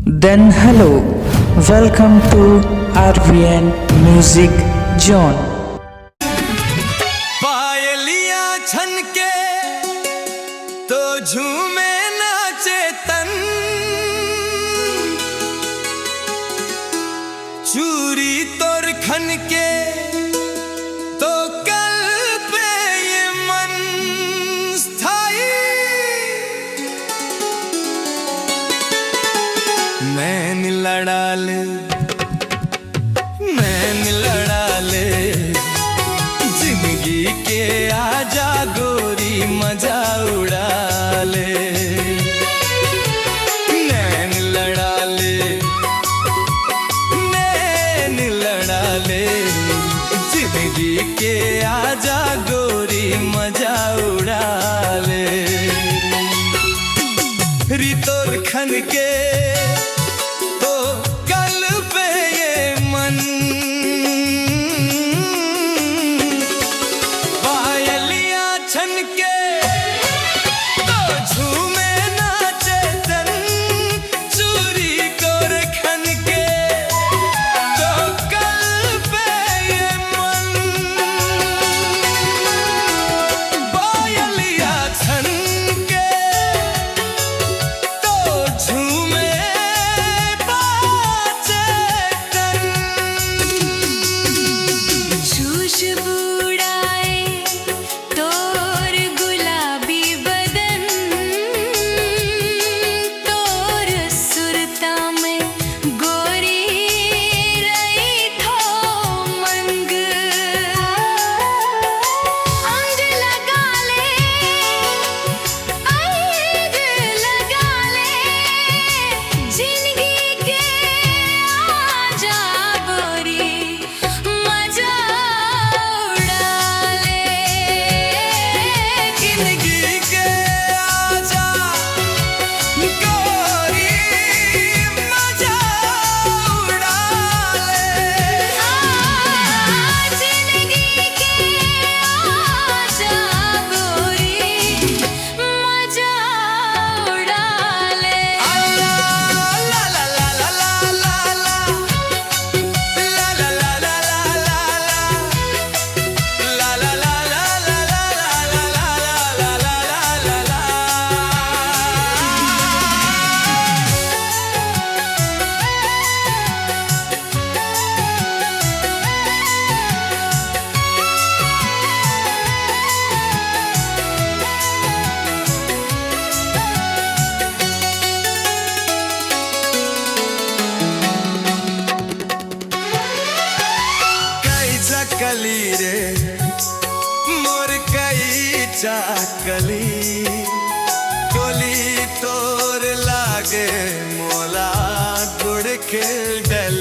Then hello, welcome to RVN Music Zone. पायलियां छनके तो झूमे नाचे तन, चूरी तोर खनके तो कल पे ये मन स्थाई। नैन लड़ा ले, नैन लड़ा ले, जिंदगी के आजा गोरी मजा उड़ा ले। नैन लड़ा ले, नैन लड़ा ले, जिंदगी के आजा गोरी मजा उड़ा ले। रितोर खन के तो कल पे ये मन, पायलियां छनके तो झूमे नाचे तन, चूरी कोर खनके तो कल पे ये मन। पायलियां छनके तो झूमे नाचे तन। खुशबू उड़ाए तोर गुलाबी बदन, तोर सुरता में गोरी रही थो मंग। अंग लगा ले, अंग लगा ले, जिंदगी के आजा गोरी मजा उड़ा ले। जिंदगी के आजा गोरी मजा उड़ा ले। जिंदगी के आजा गोरी मजा उड़ा ले। ला ला ला ला ला ला ला, ला ला ला ला ला ला, ला ला ला ला ला ला ला ला ला ला ला ला ला ला। कई चकली रे मोर कई चकली, गोली तोर लागे मोला गुड़ के डल